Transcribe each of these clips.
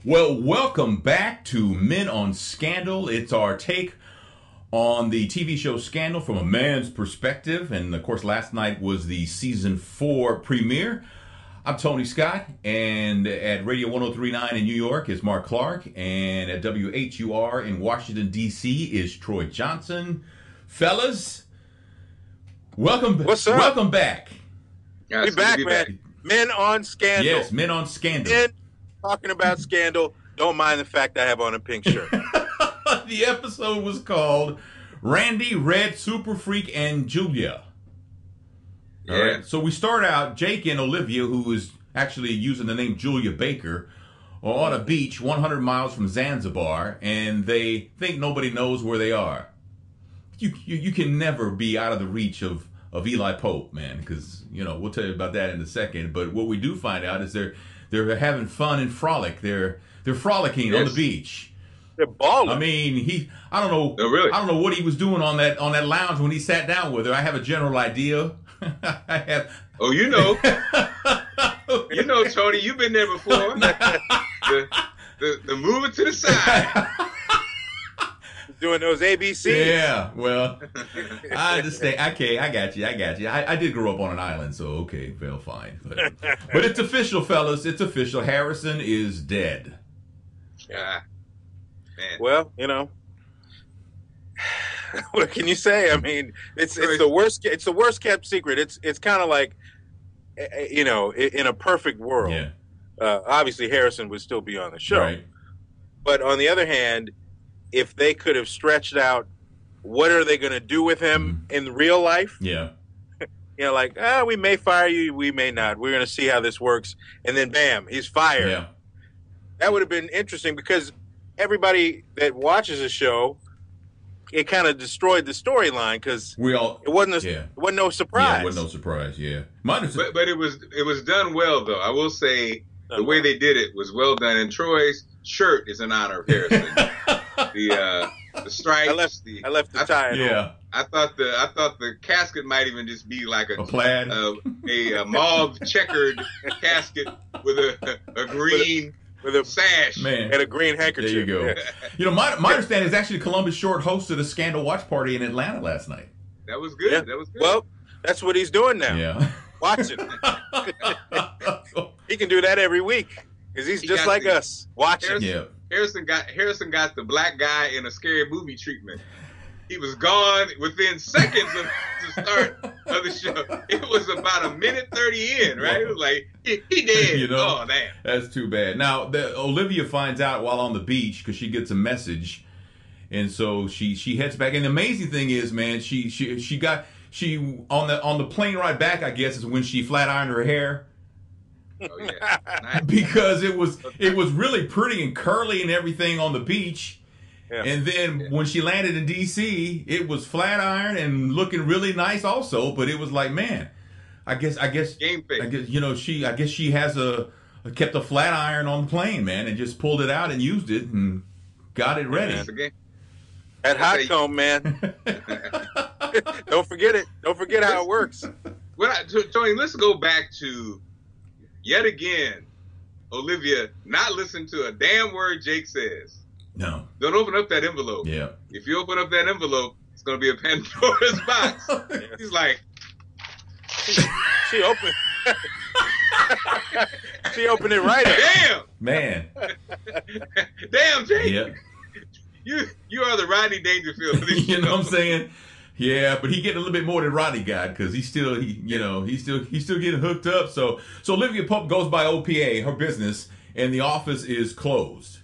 Well, welcome back to Men on Scandal. It's our take on the TV show Scandal from a man's perspective. And of course, last night was the season 4 premiere. I'm Tony Scott, and at Radio 103.9 in New York is Mark Clark, and at WHUR in Washington, D.C. is Troy Johnson. Fellas, welcome. What's up? Welcome back. Yeah, we back, man. Men on Scandal. Yes, Men on Scandal. Men talking about Scandal. Don't mind the fact I have on a pink shirt. The episode was called Randy, Red, Superfreak, and Julia. Yeah. All right. So we start out, Jake and Olivia, who is actually using the name Julia Baker, are on a beach 100 miles from Zanzibar, and they think nobody knows where they are. You can never be out of the reach of Eli Pope, man, because, you know, we'll tell you about that in a second. But what we do find out is they're having fun and frolic. They're frolicking on the beach. They're balling. I mean, I don't know. No, really? I don't know what he was doing on that lounge when he sat down with her. I have a general idea. I have. Oh, you know, Tony, you've been there before. the moving to the side, doing those ABCs. Yeah, well, I understand. Okay, I got you. I did grow up on an island, so okay, well, fine. But it's official, fellas. It's official. Harrison is dead. Yeah, man. Well, you know, what can you say? I mean, it's the worst. It's the worst kept secret. It's kind of like, you know, in a perfect world. Yeah. Obviously, Harrison would still be on the show. Right. But on the other hand, if they could have stretched out, what are they going to do with him in real life? Yeah. You know, like, we may fire you, we may not. We're going to see how this works. And then, bam, he's fired. Yeah. That would have been interesting because everybody that watches the show, it kind of destroyed the storyline because it wasn't no surprise. Yeah, it wasn't no surprise. Yeah. But it was done well, though. I will say the way they did it was well done. And Troy's shirt is in honor of Harrison. The stripes. I left the tie. Yeah. I thought the casket might even just be like a plaid, a mauve checkered casket with a green with a sash, man, and a green handkerchief. There you go. You know, my understanding is actually Columbus Short hosted a Scandal watch party in Atlanta last night. That was good. Yeah. That was good. Well, that's what he's doing now. Yeah. Watching. He can do that every week because he's just like us. Watching. Harrison got the black guy in a scary movie treatment. He was gone within seconds of the start of the show. It was about a minute 30 in, right? It was like, he dead. You know, oh, damn. That's too bad. Now, Olivia finds out while on the beach because she gets a message. And so she heads back. And the amazing thing is, man, she on the plane ride back, I guess, is when she flat ironed her hair. Oh, yeah. Nice. Because it was really pretty and curly and everything on the beach. Yeah. And then when she landed in D.C., it was flat iron and looking really nice also. But it was like, man, I guess Game face. I guess she has kept a flat iron on the plane, man, and just pulled it out and used it and got it ready. That hot comb, man. Don't forget it. Don't forget how it works. Tony, let's go back to yet again, Olivia not listen to a damn word Jake says. No. Don't open up that envelope. Yeah. If you open up that envelope, it's going to be a Pandora's box. He's like, she opened. She opened it right up. Damn, man. Damn, Jake. Yeah. You are the Rodney Dangerfield of this You know what I'm saying? Yeah, but he getting a little bit more than Rodney got because he's still getting hooked up. So Olivia Pope goes by OPA, her business, and the office is closed.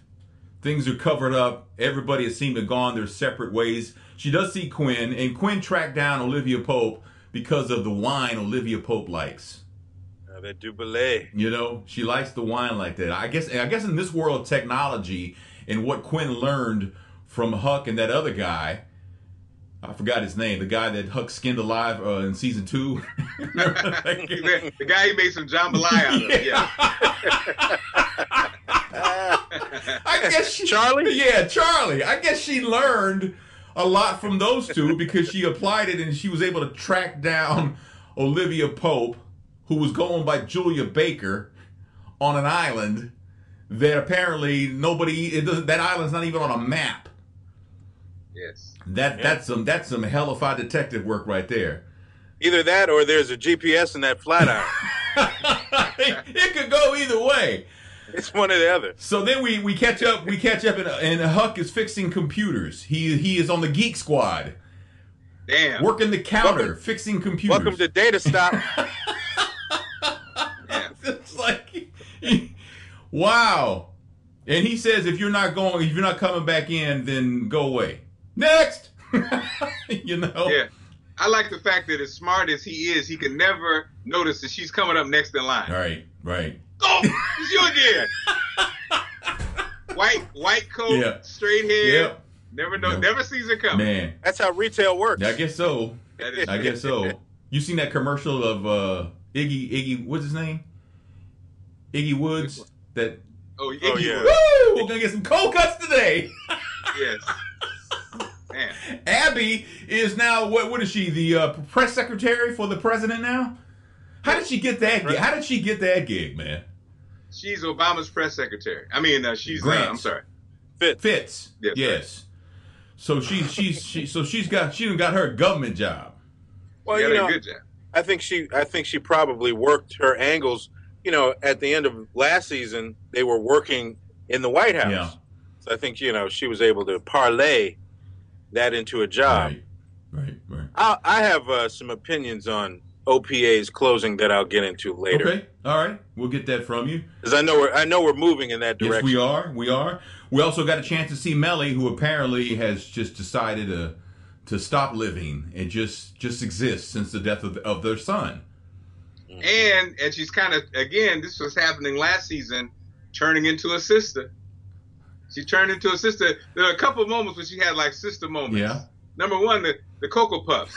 Things are covered up. Everybody has seemed to have gone their separate ways. She does see Quinn, and Quinn tracked down Olivia Pope because of the wine Olivia Pope likes. That Dubélé. You know, she likes the wine like that. I guess in this world of technology and what Quinn learned from Huck and that other guy, I forgot his name, the guy that Huck skinned alive in season 2. The guy he made some jambalaya out of. Yeah. I guess Charlie? Yeah, Charlie. I guess she learned a lot from those two because she applied it and she was able to track down Olivia Pope, who was going by Julia Baker, on an island that apparently that island's not even on a map. Yes. That's some hellified detective work right there. Either that or there's a GPS in that flat iron. It could go either way. It's one or the other. So then we catch up and Huck is fixing computers. He is on the Geek Squad. Damn. Working the counter, fixing computers. Welcome to Data Stop. It's like, wow. And he says, if you're not coming back in, then go away. Next. Yeah. I like the fact that as smart as he is, he can never notice that she's coming up next in line. Right. Oh, it's you again. White coat, straight hair. Yep. Never sees it coming. Man. That's how retail works. I guess so. I guess so. You seen that commercial of Iggy, what's his name? Iggy Woods? Iggy yeah. Woo! We're gonna get some cold cuts today. Yes. Man. Abby is now what is she? The press secretary for the president now? How did she get that gig? How did she get that gig, man? She's Obama's press secretary. I mean, she's I'm sorry. Fitz. Yes. So she's got her government job. Well, a good job. I think she probably worked her angles. At the end of last season, they were working in the White House. Yeah. So I think she was able to parlay that into a job. Right. I have some opinions on OPA's closing that I'll get into later. Okay, all right, we'll get that from you because I know we're moving in that direction. Yes, we are. We also got a chance to see Mellie, who apparently has just decided to stop living and just exist since the death of their son. And she's kind of, again, this was happening last season, turning into a sister. She turned into a sister. There are a couple of moments when she had like sister moments. Yeah. Number one, the Cocoa Puffs.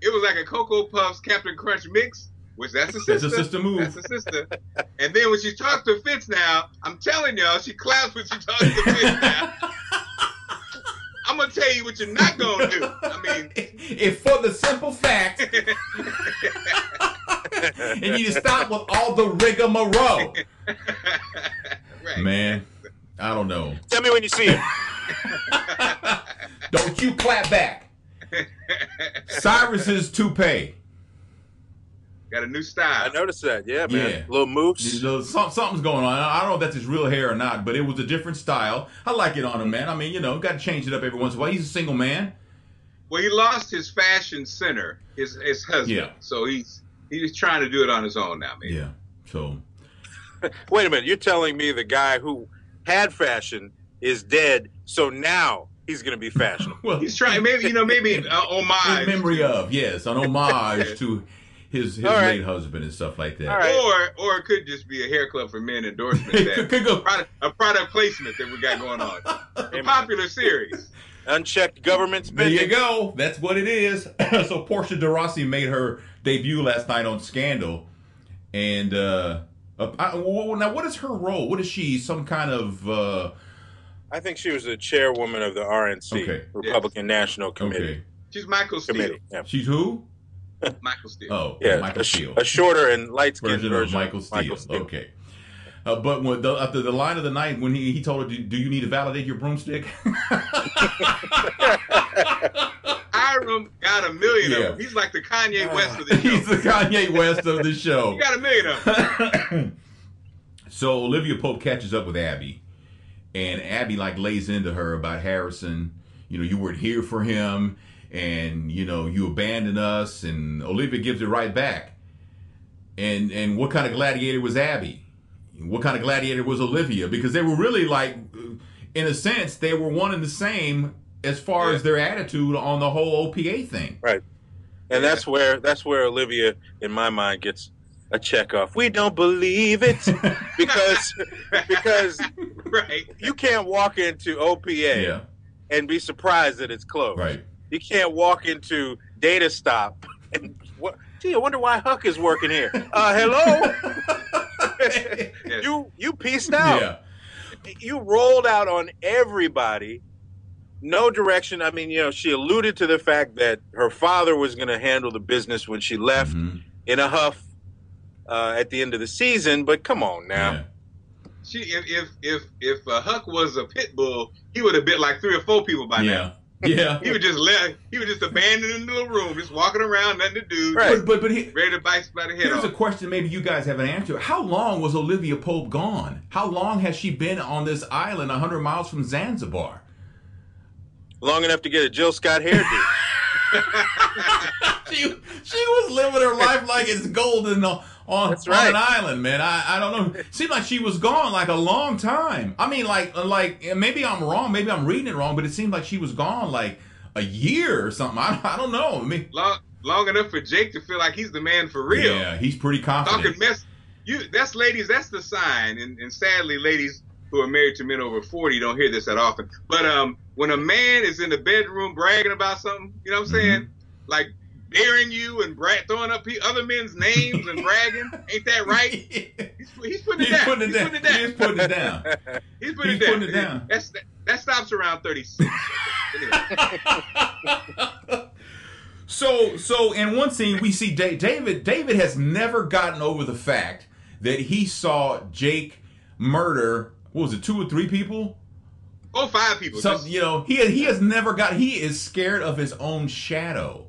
It was like a Cocoa Puffs Captain Crunch mix, which that's a sister. That's a sister move. That's a sister. And then when she talks to Fitz now, I'm telling y'all, she claps when she talks to Fitz now. I'm going to tell you what you're not going to do. I mean, if for the simple fact, and you just stop with all the rigmarole. Right. Man, I don't know. Tell me when you see him. Don't you clap back. Cyrus's toupee. Got a new style. I noticed that. Yeah, man. Yeah. Little moose. Something's going on. I don't know if that's his real hair or not, but it was a different style. I like it on him, man. I mean, got to change it up every once in a while. He's a single man. Well, he lost his fashion center, his husband. Yeah. So he's trying to do it on his own now, man. Yeah. So. Wait a minute. You're telling me the guy who had fashion is dead, so now he's going to be fashionable. Well, he's trying, maybe homage. In memory of, yes, an homage to his late husband and stuff like that. Right. Or it could just be a hair club for men endorsement. A product placement that we got going on. A popular series. Unchecked government spending. There you go. That's what it is. So Portia de Rossi made her debut last night on Scandal. And now what is her role? What is she? Some kind of... I think she was the chairwoman of the RNC, Republican National Committee. Okay. She's Michael Steele. Yeah. She's who? Michael Steele. Oh, yeah, Michael Steele. A shorter and light-skinned version of Michael Steele. Okay. But when after the line of the night, when he told her, do you need to validate your broomstick? Hiram got 1 million of them. He's like the Kanye West of the show. He's the Kanye West of the show. He got 1 million of them. So Olivia Pope catches up with Abby. And Abby lays into her about Harrison. You weren't here for him. And, you abandoned us. And Olivia gives it right back. And what kind of gladiator was Abby? What kind of gladiator was Olivia? Because they were really in a sense, they were one and the same as far as their attitude on the whole OPA thing. Right. And that's where Olivia, in my mind, gets a check off. We don't believe it because right. You can't walk into OPA and be surprised that it's closed. Right. You can't walk into Data Stop and I wonder why Huck is working here. Hello. You pieced out. Yeah. You rolled out on everybody. No direction. I mean, she alluded to the fact that her father was going to handle the business when she left. Mm-hmm. in a huff at the end of the season. But come on now. Yeah. If Huck was a pit bull, he would have bit like 3 or 4 people by now. Yeah, he would just abandon in the little room, just walking around, nothing to do. Right, but ready to bite by the head. Here's a question maybe you guys have an answer. How long was Olivia Pope gone? How long has she been on this island 100 miles from Zanzibar? Long enough to get a Jill Scott hairdo. she was living her life like it's golden on an island, man. I don't know. Seemed like she was gone like a long time. I mean, like maybe I'm wrong. Maybe I'm reading it wrong, but it seemed like she was gone like a year or something. I don't know. I mean, long enough for Jake to feel like he's the man for real. Yeah, he's pretty confident. Talking mess. That's ladies. That's the sign. And sadly, ladies who are married to men over 40 don't hear this that often. But when a man is in the bedroom bragging about something, you know what I'm saying? Like daring you and throwing up other men's names and bragging. Ain't that right? He's putting it down. He's putting it down. He's putting it down. That stops around 36. So in one scene we see David has never gotten over the fact that he saw Jake murder, what was it, 2 or 3 people? 5 people. So, he has never he is scared of his own shadow.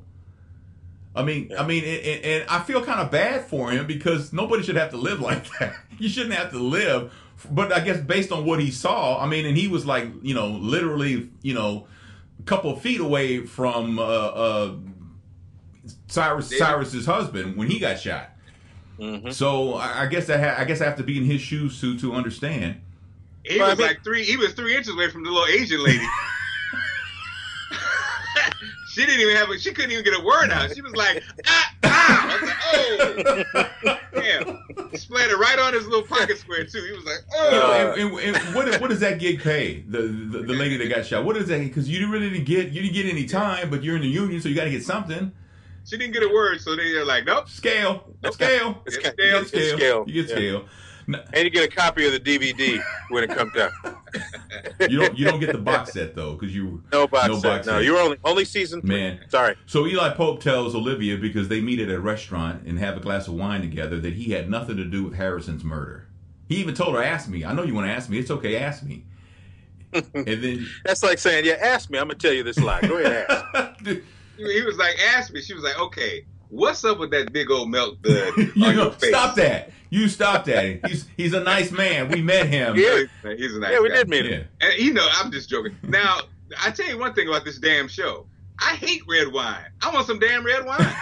I mean, and I feel kind of bad for him because nobody should have to live like that. You shouldn't have to live. But I guess based on what he saw, I mean, and he was like, literally, a couple of feet away from Cyrus's husband when he got shot. Mm-hmm. So I guess I have to be in his shoes to understand. He was 3 inches away from the little Asian lady. She couldn't even get a word out. She was like, I was like, oh, damn. Splattered right on his little pocket square too. He was like, oh. And what does that gig pay? The lady that got shot. What is that? Because you didn't get any time, but you're in the union, so you got to get something. She didn't get a word, so they're like, nope. Scale. It's scale. You get scale. And you get a copy of the DVD when it comes out. You don't get the box set though, because no box set. No, you're only season 3. Man, sorry. So Eli Pope tells Olivia, because they meet at a restaurant and have a glass of wine together, that he had nothing to do with Harrison's murder. He even told her, "Ask me. I know you want to ask me. It's okay. Ask me." And then that's like saying, "Yeah, ask me. I'm gonna tell you this lie. Go ahead, ask." He was like, "Ask me." She was like, "Okay, what's up with that big old milk dud on your face?" Stop that. You stop that. He's a nice man. We met him. Yeah, he's a nice guy. Yeah, we did meet him. And I'm just joking. Now, I tell you one thing about this damn show. I hate red wine. I want some damn red wine.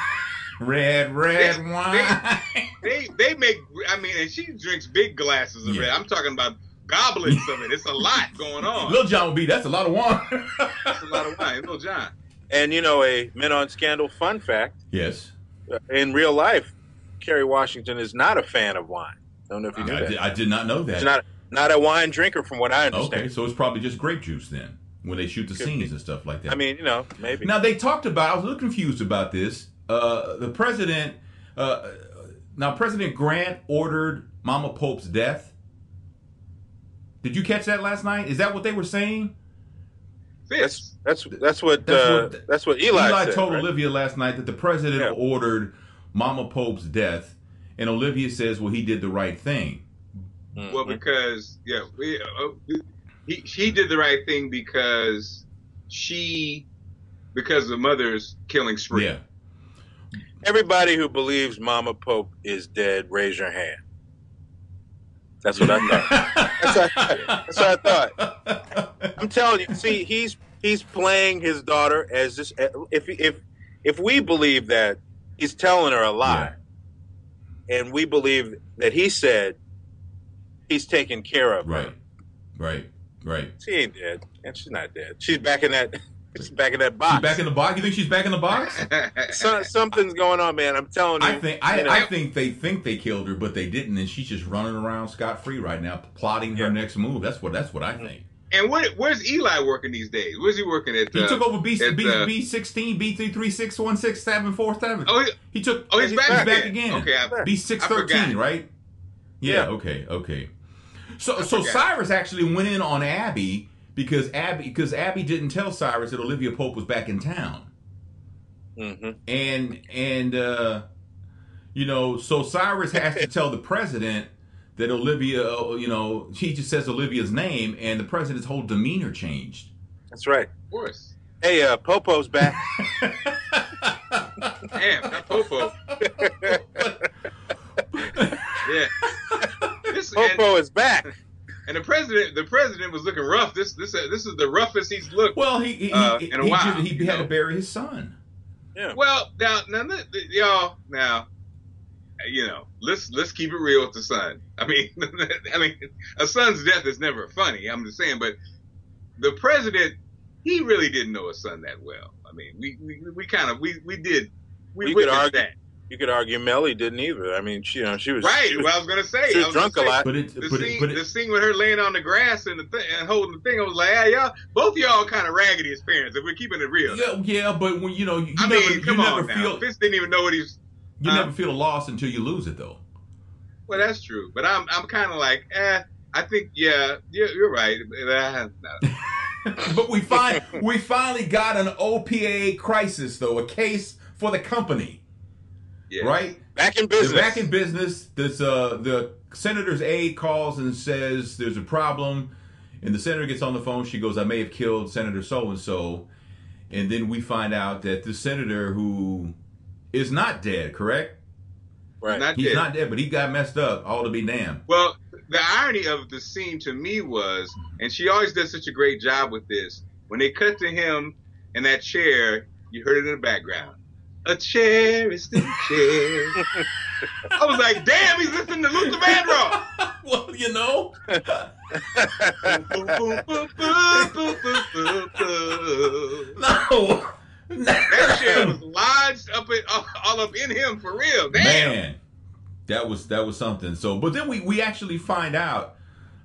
Red wine. They make, and she drinks big glasses of red. I'm talking about goblets of it. It's a lot going on. Lil John will be, that's a lot of wine. That's a lot of wine. Lil John. And a Men on Scandal fun fact. Yes. In real life, Kerry Washington is not a fan of wine. I don't know if you knew that. I did not know that. He's not a wine drinker, from what I understand. Okay, so it's probably just grape juice then, when they shoot the scenes and stuff like that. I mean, maybe. Now, they talked about, I was a little confused about this, the president, President Grant ordered Mama Pope's death. Did you catch that last night? Is that what they were saying? Fitz. That's what Eli said, told right? Olivia last night, that the president ordered Mama Pope's death, and Olivia says, well, he did the right thing. Mm-hmm. Well, because he did the right thing because the mother's killing spree. Yeah. Everybody who believes Mama Pope is dead, raise your hand. That's what I thought. That's what I thought. I'm telling you. See, he's playing his daughter as this. If we believe that he's telling her a lie, and we believe that he said he's taking care of her. Right. She ain't dead, and she's not dead. She's back in that. She's back in that box. She's back in the box. You think she's back in the box? Something's going on, man. I'm telling you. I think they think they killed her, but they didn't, and she's just running around scot free right now, plotting her next move. That's what I think. And where's Eli working these days? Where's he working at? He took over B16, B336166747. Oh, he took. Oh, he's back again. Okay, B613, right? Yeah. Okay. So Cyrus actually went in on Abby. Because Abby didn't tell Cyrus that Olivia Pope was back in town, and So Cyrus has to tell the president that Olivia, he just says Olivia's name, and the president's whole demeanor changed. That's right. Of course. Hey, Popo's back. Damn, not Popo. Yeah. Popo is back. And the president was looking rough. This is the roughest he's looked. Well, in a while. He had to bury his son. Yeah. Well, now, y'all, let's keep it real with the son. I mean, a son's death is never funny. I'm just saying, but the president, he really didn't know his son that well. I mean, we witnessed that. You could argue Mellie didn't either. I mean, she was right. Well, I was going to say she was drunk a lot. The scene with her laying on the grass and holding the thing, I was like, y'all, both y'all kind of raggedy as parents. If we're keeping it real. Yeah, but when you come on now. Fitz didn't even know what he was. You never feel a loss until you lose it, though. Well, that's true, but I'm kind of like, I think, you're right. But we finally got an OPA crisis, though, a case for the company. Yes. Right? Back in business. They're back in business. The senator's aide calls and says there's a problem. And the senator gets on the phone. She goes, I may have killed Senator so-and-so. And then we find out that the senator who is not dead, correct? Right. He's not dead, but he got messed up. All to be damned. Well, the irony of the scene to me was, and she always does such a great job with this, when they cut to him in that chair, you heard it in the background. A chair is the chair. I was like, damn, he's listening to Luther Vandross. Well, No. That chair was lodged all up in him for real. Damn. Man, that was something. So, but then we actually find out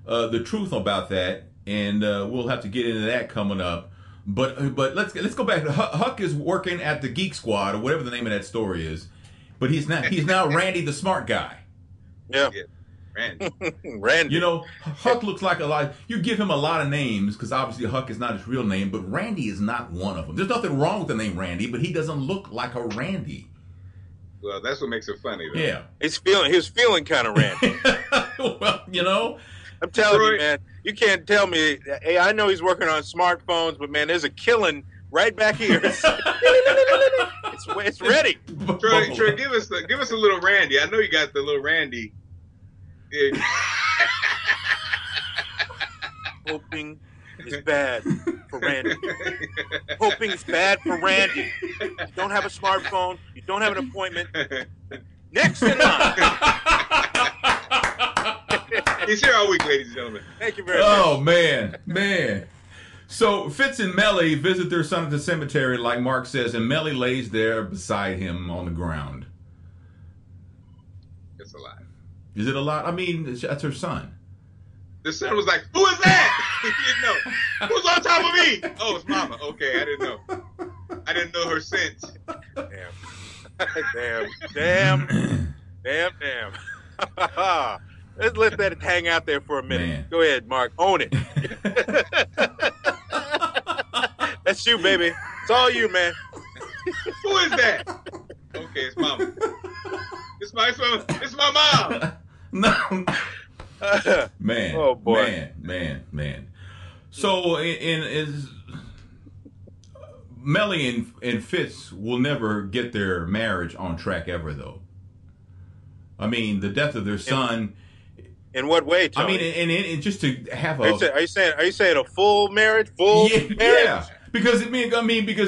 the truth about that, and we'll have to get into that coming up. But let's go back. Huck is working at the Geek Squad or whatever the name of that story is, but he's now Randy the smart guy. Yeah. Randy. Huck looks like a lot. You give him a lot of names because obviously Huck is not his real name, but Randy is not one of them. There's nothing wrong with the name Randy, but he doesn't look like a Randy. Well, that's what makes it funny, though. Yeah. He was feeling kind of Randy. Well, I'm telling you, man, you can't tell me. Hey, I know he's working on smartphones, but man, there's a killing right back here. It's ready. Troy, give us a little Randy. I know you got the little Randy. Hoping is bad for Randy. Hoping is bad for Randy. You don't have a smartphone. You don't have an appointment. Next in line. He's here all week, ladies and gentlemen. Thank you very much. Oh, man. So Fitz and Mellie visit their son at the cemetery, like Mark says, and Mellie lays there beside him on the ground. It's a lot. Is it a lot? I mean, that's her son. The son was like, who is that? He didn't know. Who's on top of me? Oh, it's Mama. Okay, I didn't know. I didn't know her sense. Damn. Let's let that hang out there for a minute. Man. Go ahead, Mark. Own it. That's you, baby. It's all you, man. Who is that? Okay, it's Mama. It's my mom. No. Man. Oh, boy. Man. So, is Mellie and Fitz will never get their marriage on track ever, though. I mean, the death of their son. In what way, Tony? I mean, and just to have a. Are you saying a full marriage? Marriage? Yeah. Because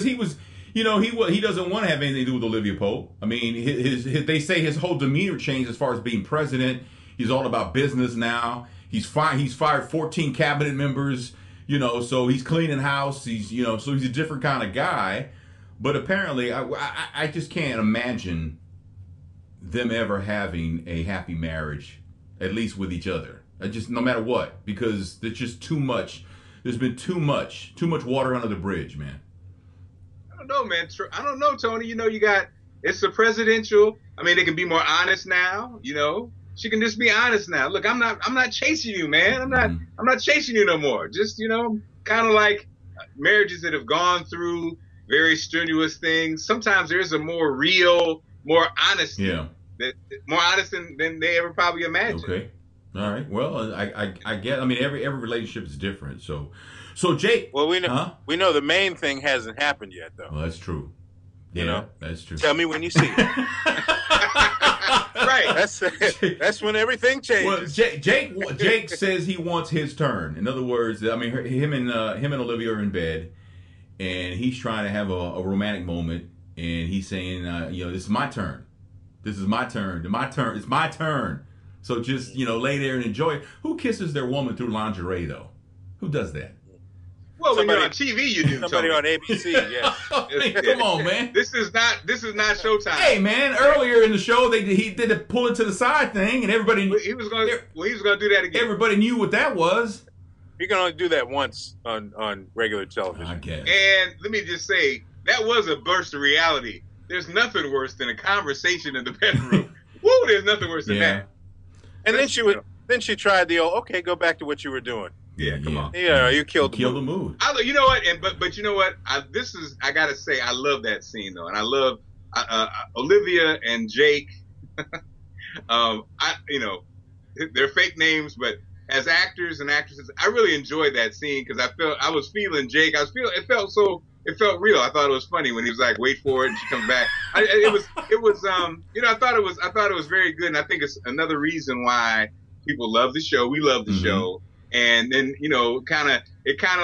he was. He doesn't want to have anything to do with Olivia Pope. I mean, they say his whole demeanor changed as far as being president. He's all about business now. He's fired 14 cabinet members. So he's cleaning house. So he's a different kind of guy. But apparently, I just can't imagine them ever having a happy marriage, at least with each other. Just no matter what, because there's just too much. There's been too much water under the bridge, man. I don't know, man. I don't know, Tony. It's the presidential. I mean, they can be more honest now. She can just be honest now. Look, I'm not chasing you, man. I'm not chasing you no more. Just kind of like marriages that have gone through very strenuous things. Sometimes there's a more real, more honesty that more honest than they ever probably imagined. Okay. All right. Well, I get. I mean, every relationship is different. So Jake. Well, we know the main thing hasn't happened yet, though. Well, that's true. Yeah, You know? that's true. Tell me when you see it. Right. That's when everything changes. Well, Jake says he wants his turn. In other words, I mean, him and Olivia are in bed, and he's trying to have a romantic moment, and he's saying, this is my turn. This is my turn. My turn. It's my turn. So just lay there and enjoy it. Who kisses their woman through lingerie though? Who does that? Well, when you're on TV, you do. Somebody on ABC, yes. Come on, man. This is not Showtime. Hey, man. Earlier in the show, he did a pull it to the side thing, and everybody. He was going to do that again. Everybody knew what that was. You can only do that once on regular television. I guess. And let me just say, that was a burst of reality. There's nothing worse than a conversation in the bedroom. Woo, there's nothing worse than that. And then she tried the old, okay, go back to what you were doing. Yeah, come on. Yeah, you killed the mood. You know what? But you know what? I gotta say, I love that scene though, and I love Olivia and Jake. They're fake names, but as actors and actresses, I really enjoyed that scene because I was feeling Jake. It felt real. I thought it was funny when he was like, "Wait for it," and she comes back. I thought it was very good, and I think it's another reason why people love the show. We love the show. And then, it kind of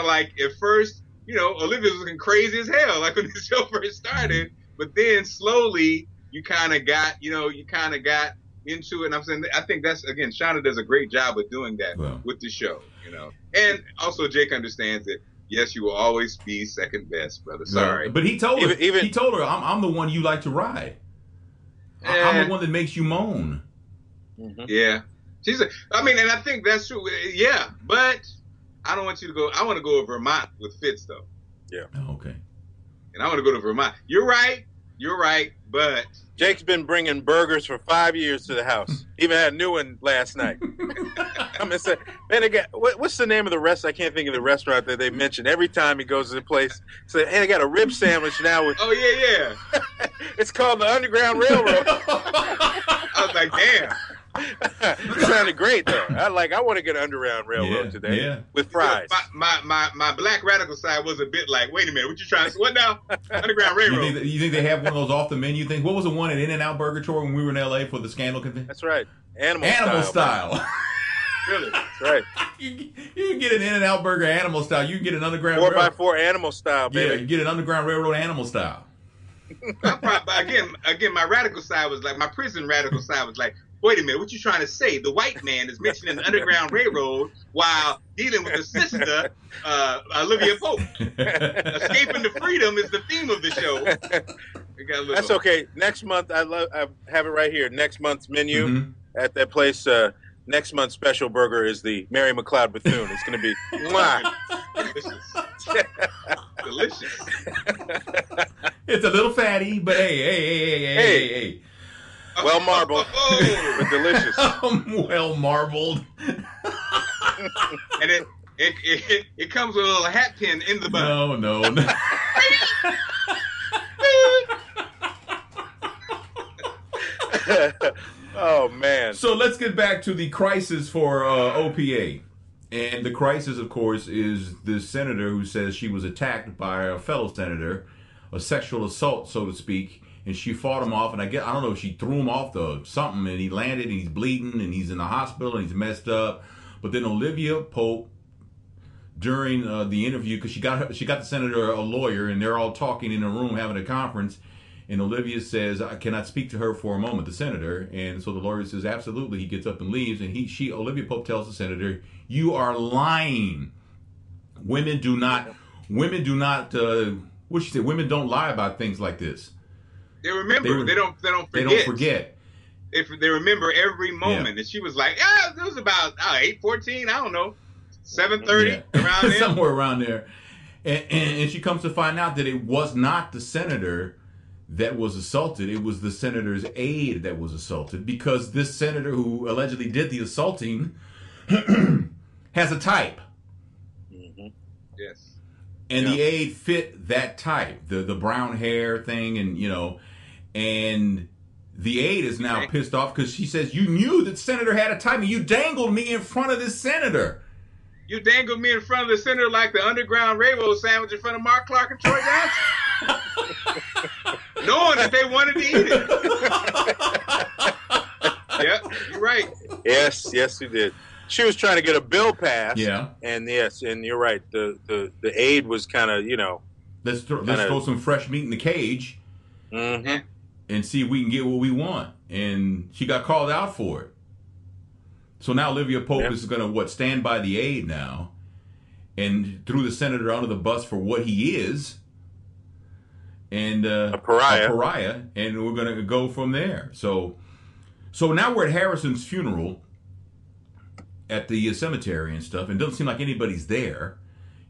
like at first, Olivia was looking crazy as hell, like when the show first started. But then slowly you kind of got into it. And I'm saying, I think that's, again, Shonda does a great job of doing that with the show, And also Jake understands that, yes, you will always be second best, brother. Sorry. But he told her, I'm the one you like to ride. I'm the one that makes you moan. Mm-hmm. Yeah. And I think that's true. Yeah, but I don't want you to go. I want to go to Vermont with Fitz, though. Yeah. Oh, okay. And I want to go to Vermont. You're right, but Jake's been bringing burgers for 5 years to the house. Even had a new one last night. I'm gonna say, man, what's the name of the restaurant? I can't think of the restaurant that they mentioned. Every time he goes to the place, say, hey, I got a rib sandwich now with. Oh yeah. It's called the Underground Railroad. I was like, damn. It sounded great though. I want to get an Underground Railroad today with fries. My black radical side was a bit like, wait a minute, what you trying to say? What now? Underground Railroad. You think they have one of those off the menu things? What was the one at In-N-Out Burger Tour when we were in LA for the Scandal convention? That's right. Animal style. Really? That's right. You can get an In-N-Out Burger animal style. You can get an Underground 4x4 animal style, baby. Yeah, you get an Underground Railroad animal style. Again, my radical side was like, my prison radical side was like, wait a minute, what you trying to say? The white man is mentioning the Underground Railroad while dealing with the sister, Olivia Pope. Escaping to freedom is the theme of the show. That's okay. Next month, I have it right here. Next month's menu at that place. Next month's special burger is the Mary McLeod Bethune. It's going to be delicious. It's a little fatty, but hey. Well marbled, but delicious. Well marbled. And it comes with a little hat pin in the bun. No. Oh man. So let's get back to the crisis for OPA. And the crisis, of course, is the senator who says she was attacked by a fellow senator, a sexual assault, so to speak. And she fought him off, and I don't know if she threw him off the something, and he landed, and he's bleeding, and he's in the hospital, and he's messed up. But then Olivia Pope, during the interview, because she got the senator a lawyer, and they're all talking in a room having a conference, and Olivia says, "Can I speak to her for a moment?" The senator, and so the lawyer says, "Absolutely." He gets up and leaves, and Olivia Pope tells the senator, "You are lying. Women do not. What she said? Women don't lie about things like this." They remember. They don't forget. They don't forget. They remember every moment. Yeah. And she was like, it was about 8:14. I don't know, 7:30 around there, somewhere around there. And she comes to find out that it was not the senator that was assaulted. It was the senator's aide that was assaulted, because this senator who allegedly did the assaulting has a type. Mm-hmm. Yes. And the aide fit that type, the brown hair thing, and and The aide is now pissed off because she says, you knew that Senator had a timing. You dangled me in front of this senator. You dangled me in front of the senator like the Underground Railroad sandwich in front of Mark Clark and Troy Johnson. Knowing that they wanted to eat it. Yep, you're right. Yes, you did. She was trying to get a bill passed. Yeah. And yes, and you're right. The aide was kind of, let's throw some fresh meat in the cage. Mm-hmm. And see if we can get what we want. And she got called out for it. So now Olivia Pope is going to, stand by the aide now and threw the senator under the bus for what he is. And a pariah. And we're going to go from there. So now we're at Harrison's funeral at the cemetery and stuff. And it doesn't seem like anybody's there.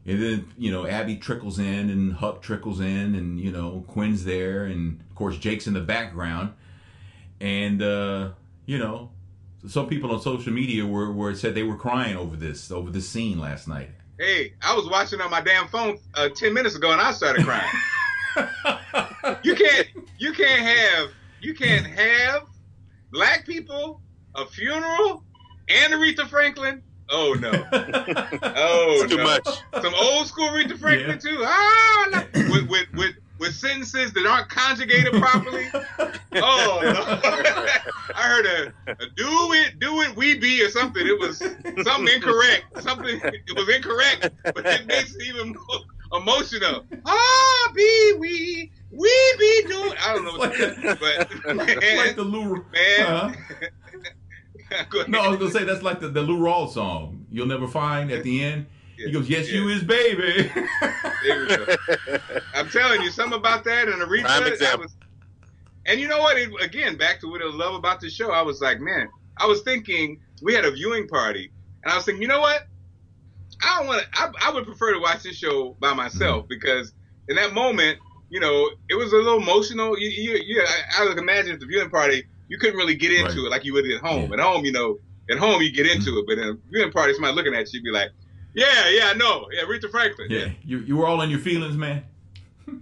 And then, Abby trickles in and Huck trickles in and, Quinn's there. And, of course, Jake's in the background. And, some people on social media were said they were crying over this scene last night. Hey, I was watching on my damn phone 10 minutes ago and I started crying. You can't have black people, a funeral, and Aretha Franklin. Oh no! Oh, too much. Some old school Aretha Franklin too. With sentences that aren't conjugated properly. Oh no! I heard a do it we be or something. It was something incorrect. It was incorrect, but it makes it even more emotional. We be doing. I don't know what but man, it's like the Lou man. No, I was gonna say that's like the Lou Rawls song. You'll never find at the end. Yeah. He goes, "Yes, you is baby." There we go. I'm telling you, something about that and Aretha. And you know what? Again, back to what I love about the show. I was like, man, I was thinking we had a viewing party, and I was thinking, you know what? I would prefer to watch this show by myself because in that moment, it was a little emotional. I would imagine at the viewing party, you couldn't really get into it like you would at home. Yeah. At home you get into it, but in a viewing party, somebody looking at you, be like, yeah, I know. Yeah, Aretha Franklin. Yeah. You were all in your feelings, man.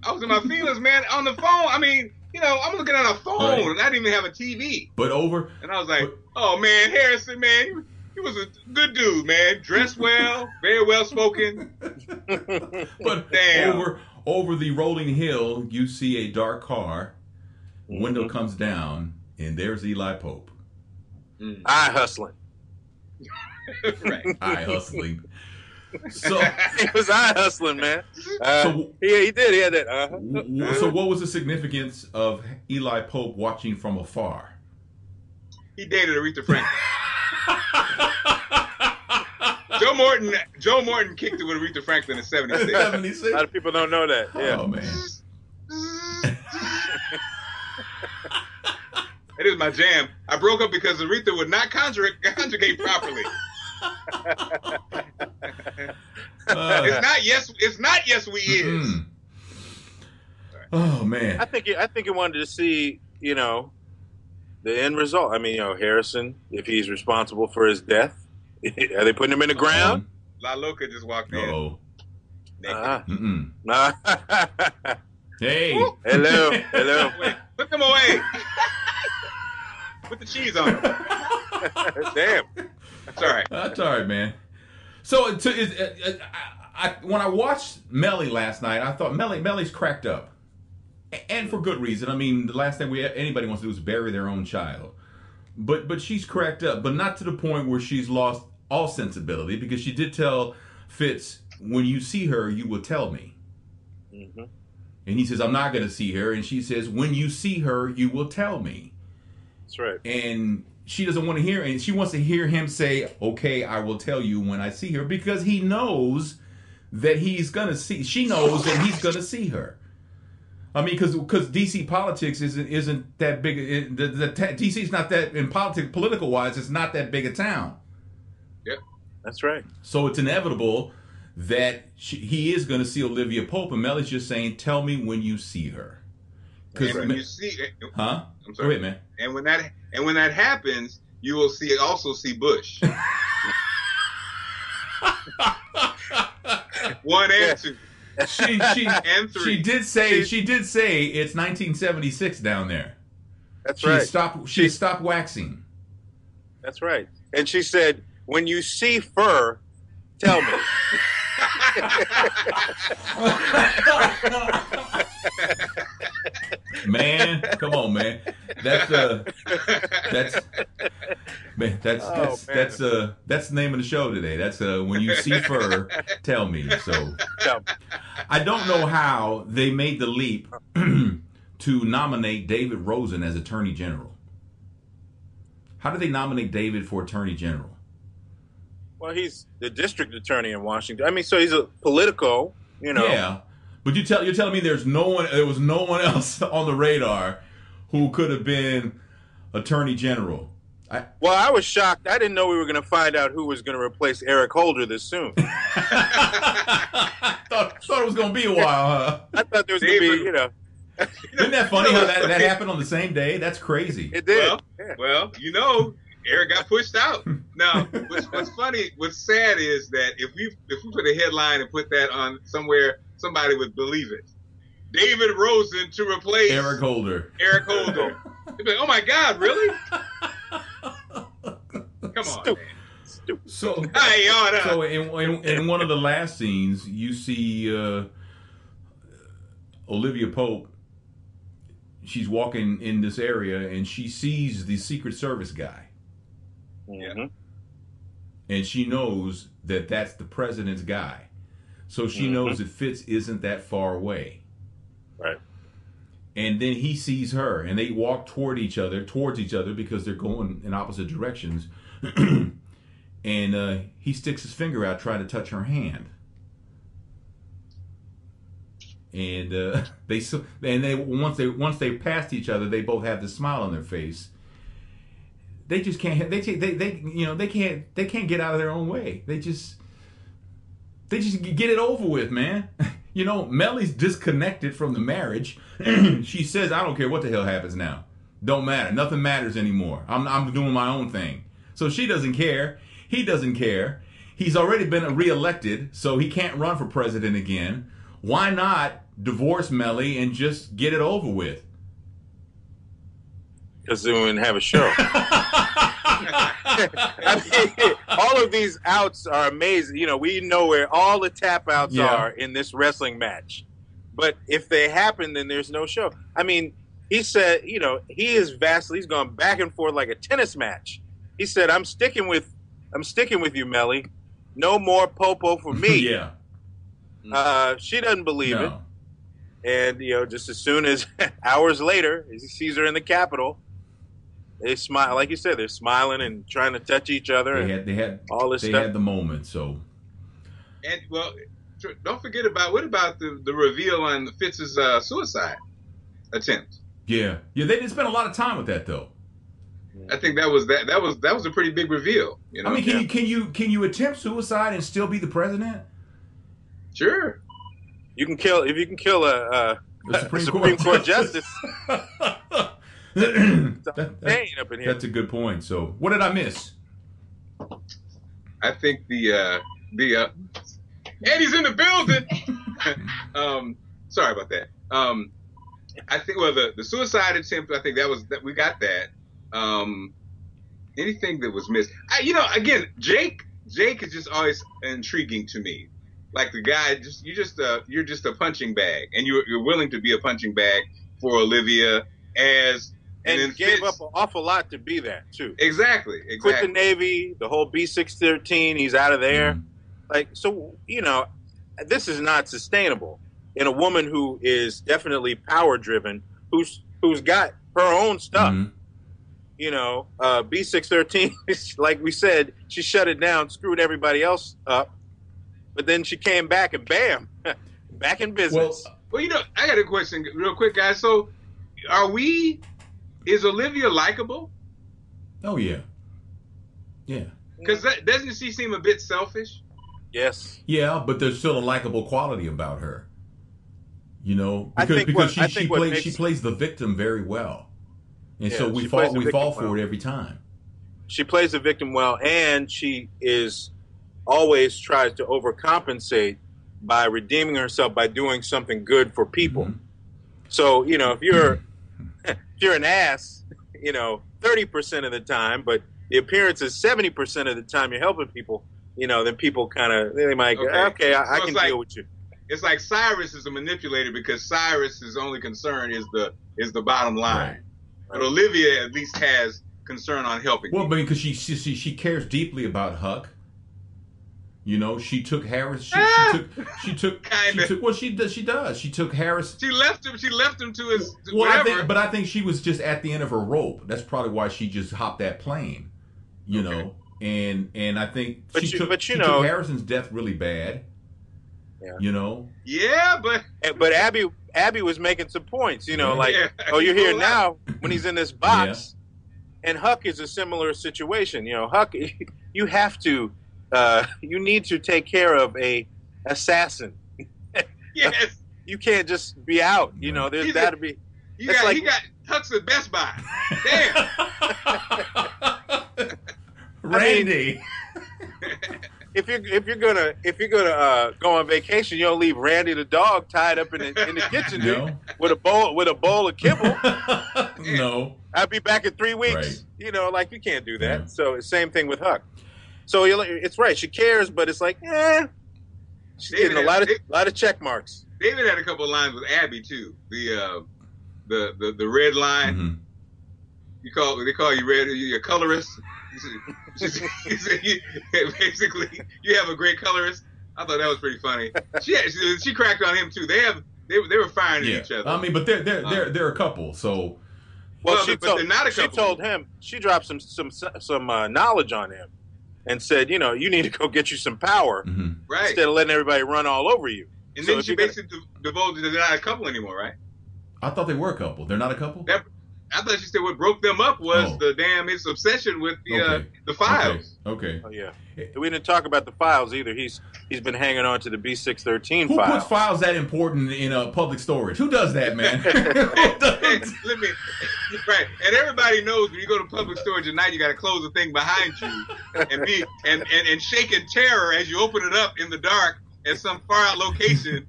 I was in my feelings, man. On the phone. I mean, I'm looking at a phone and I didn't even have a TV. And I was like, oh man, Harrison, man, he was a good dude, man. Dressed well, very well spoken. But damn. Over the rolling hill, you see a dark car. Window comes down, and there's Eli Pope. Eye hustling. Right. Eye hustling. So he was eye hustling, man. He did. He had that. So what was the significance of Eli Pope watching from afar? He dated Aretha Franklin. Joe Morton kicked it with Aretha Franklin in 76. A lot of people don't know that. Yeah. Oh man. It is my jam. I broke up because Aretha would not conjugate properly. It's not yes we is. Oh man. I think he wanted to see, the end result. I mean, Harrison, if he's responsible for his death, are they putting him in the ground? La Loca just walked in. Uh-oh. Hey. Hello. Wait, put them away. Put the cheese on them. Damn. That's all right. That's all right, man. So when I watched Mellie last night, I thought Mellie's cracked up, and for good reason. I mean, the last thing anybody wants to do is bury their own child, but she's cracked up, but not to the point where she's lost all sensibility, because she did tell Fitz, when you see her, you will tell me. Mm-hmm. And he says, I'm not going to see her. And she says, when you see her, you will tell me. That's right. And she doesn't want to hear, and she wants to hear him say, okay, I will tell you when I see her, because he knows that he's going to see, she knows that he's going to see her. I mean, because DC politics isn't that big. DC's not that, in politics, political wise, it's not that big a town. Yep. That's right. So it's inevitable that he is going to see Olivia Pope, and Mellie's just saying, tell me when you see her. And when you see, huh? I'm sorry. Go ahead, man. And when that happens, you will also see Bush. One and two. She and three. She did say it's 1976 down there. That's right. She had stopped waxing. That's right. And she said, "When you see fur, tell me." Man, come on, man. That's the name of the show today. That's when you see fur, tell me. So I don't know how they made the leap to nominate David Rosen as Attorney General. How did they nominate David for Attorney General? Well, he's the district attorney in Washington. I mean, so he's a politico, you know. Yeah, but you're telling me there was no one else on the radar who could have been Attorney General. Well, I was shocked. I didn't know we were going to find out who was going to replace Eric Holder this soon. thought it was going to be a while, huh? I thought there was going to be, you know. Isn't that funny how that happened on the same day? That's crazy. It did. Well, you know, Eric got pushed out. Now, what's funny, what's sad is that if we put a headline and put that on somewhere, somebody would believe it. David Rosen to replace Eric Holder. They'd be like, oh my God, really? Come on, man. Stupid. So in one of the last scenes, you see Olivia Pope. She's walking in this area and she sees the Secret Service guy. Mm-hmm. And she knows that that's the president's guy. So she knows that Fitz isn't that far away. Right. And then he sees her and they walk towards each other because they're going in opposite directions. And he sticks his finger out trying to touch her hand. And once they passed each other, they both have this smile on their face. They just can't. They can't get out of their own way. They just get it over with, man. You know, Mellie's disconnected from the marriage. She says, "I don't care what the hell happens now. Don't matter. Nothing matters anymore. I'm doing my own thing." So she doesn't care. He doesn't care. He's already been reelected, so he can't run for president again. Why not divorce Mellie and just get it over with? Because they wouldn't have a show. I mean, all of these outs are amazing. You know, we know where all the tap outs are in this wrestling match. But if they happen, then there's no show. I mean, he said, you know, he's gone back and forth like a tennis match. He said, I'm sticking with you, Mellie. No more Popo for me. Yeah. She doesn't believe it. And, you know, just as soon as hours later, as he sees her in the Capitol, they smile. Like you said, they're smiling and trying to touch each other. They had all this stuff. They had the moment, so. And, well, don't forget what about the reveal on Fitz's suicide attempt? Yeah. They didn't spend a lot of time with that, though. I think that was a pretty big reveal. You know? I mean, can you attempt suicide and still be the president? Sure. You can kill a Supreme Court justice. That's a good point. So, what did I miss? I think the Eddie's in the building. Sorry about that. I think the suicide attempt. I think that we got that. Anything that was missed. Again, Jake is just always intriguing to me. Like the guy, you're just a punching bag, and you're willing to be a punching bag for Olivia and gave up an awful lot to be that too. Exactly. Quit the Navy, the whole B613, he's out of there. Like, so, you know, this is not sustainable in a woman who is definitely power driven, who's got her own stuff. You know, B613, like we said, she shut it down, screwed everybody else up. But then she came back and bam, back in business. Well, you know, I got a question real quick, guys. So is Olivia likable? Oh, yeah. Yeah. Because doesn't she seem a bit selfish? Yes. Yeah, but there's still a likable quality about her. You know, because she plays the victim very well. And so we fall for it every time. She plays the victim well, and she always tries to overcompensate by redeeming herself by doing something good for people. So, you know, if you're an ass, 30% of the time, but the appearance is 70% of the time you're helping people, then people kind of, they might go, okay, I can deal with you. It's like Cyrus is a manipulator because Cyrus's only concern is the bottom line. Right. But Olivia at least has concern on helping. Well, because she cares deeply about Huck. She took Harris. She took. Well, she does. She took Harris. She left him to his. Whatever. I think she was just at the end of her rope. That's probably why she just hopped that plane. And I think she took Harrison's death really bad. Yeah. Yeah, but Abby was making some points. You're here now when he's in this box, and Huck is a similar situation. Huck, you have to. You need to take care of a assassin. Yes. You can't just be out. There's got to be. He got Huck's at Best Buy. Damn. Randy. If you're gonna go on vacation, you don't leave Randy the dog tied up in the kitchen with a bowl of kibble. No. I'll be back in 3 weeks. Right. You can't do that. Yeah. So same thing with Huck. So it's right. She cares, but it's like, she's getting a lot of check marks. David had a couple of lines with Abby too. The red line. Mm-hmm. They call you red. You're a colorist. He said, basically, you have a great colorist. I thought that was pretty funny. She cracked on him too. They were firing at each other. I mean, but they're a couple. So they're not a couple. She told him, she dropped some knowledge on him. And said, you need to go get you some power, right? Instead of letting everybody run all over you. And then she basically divulged that they're not a couple anymore, right? I thought they were a couple. They're not a couple? I thought she said what broke them up was his obsession with the files. Okay. Oh yeah. We didn't talk about the files either. He's been hanging on to the B613 Who files. puts files that important in public storage? Who does that, man? Right. And everybody knows when you go to public storage at night, you got to close the thing behind you and shake in terror as you open it up in the dark at some far out location.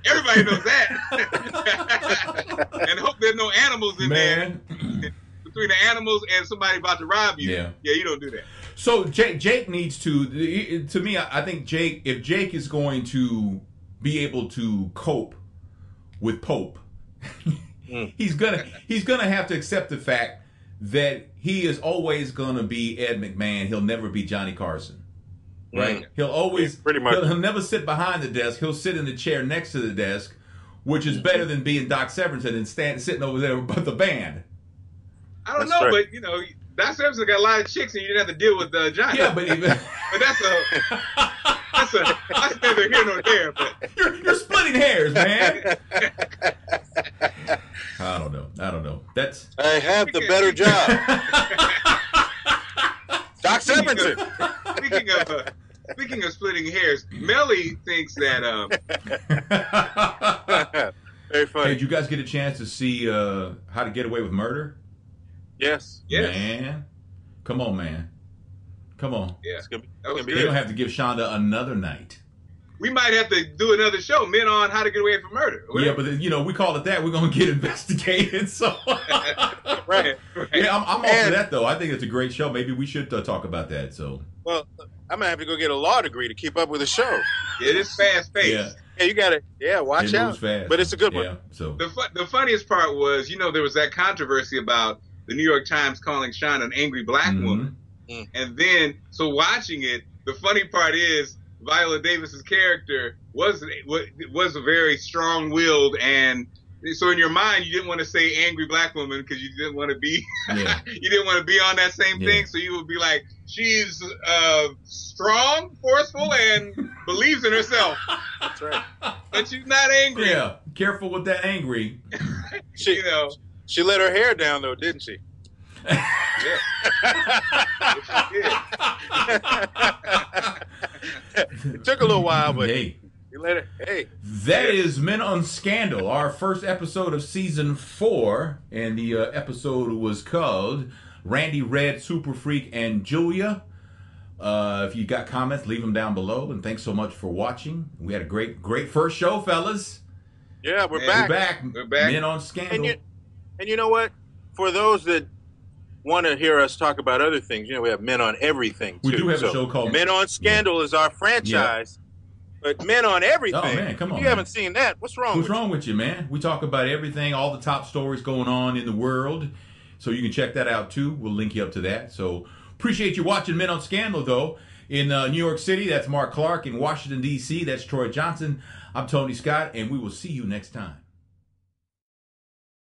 Everybody knows that. And hope there's no animals in there. Between the animals and somebody about to rob you. Yeah, you don't do that. So Jake needs to me, I think if Jake is going to be able to cope with Pope, he's gonna have to accept the fact that he is always gonna be Ed McMahon. He'll never be Johnny Carson. Right? He'll always pretty much he'll never sit behind the desk. He'll sit in the chair next to the desk, which is better than being Doc Severinsen and sitting over there with the band. I don't know, but Doc Severinsen got a lot of chicks, and you didn't have to deal with Johnny. Yeah, but that's neither here nor there. But you're splitting hairs, man. I don't know. I have the better job. Doc Severinsen. Speaking of splitting hairs, Mellie thinks that. Very funny. Hey, did you guys get a chance to see How to Get Away with Murder? Yes. Man, come on, man. Come on. Yeah, they don't have to give Shonda another night. We might have to do another show, Men on How to Get Away from Murder. Yeah, but we call it that. We're gonna get investigated. So right. Yeah, I'm all for that though. I think it's a great show. Maybe we should talk about that. So I'm gonna have to go get a law degree to keep up with the show. It is fast paced. Yeah, you got to watch out. Fast. But it's a good one. Yeah. So the funniest part was, there was that controversy about the New York Times calling Shonda an angry black woman, and then watching it, the funny part is Viola Davis's character was a very strong-willed, and so in your mind you didn't want to say angry black woman because you didn't want to be you didn't want to be on that same thing, so you would be like, she's strong, forceful, and believes in herself. That's right. But she's not angry. Yeah, careful with that angry. She let her hair down though, didn't she? Yeah. Yes, she did. It took a little while, but hey. You let her. Hey. That is Men on Scandal, our first episode of season 4, and the episode was called Randy Red, Superfreak and Julia. If you got comments, leave them down below, and thanks so much for watching. We had a great first show, fellas. Yeah, we're back. We're back. Men on Scandal. And you know what? for those that want to hear us talk about other things, we have Men on Everything, too. We do have a show called Men on Scandal is our franchise. But Men on Everything, oh, man, come on, you man. haven't seen that. What's wrong with you, man? We talk about everything, all the top stories going on in the world. So you can check that out, too. We'll link you up to that. So appreciate you watching Men on Scandal, though. In New York City, that's Mark Clark. In Washington, D.C., that's Troy Johnson. I'm Tony Scott, and we will see you next time.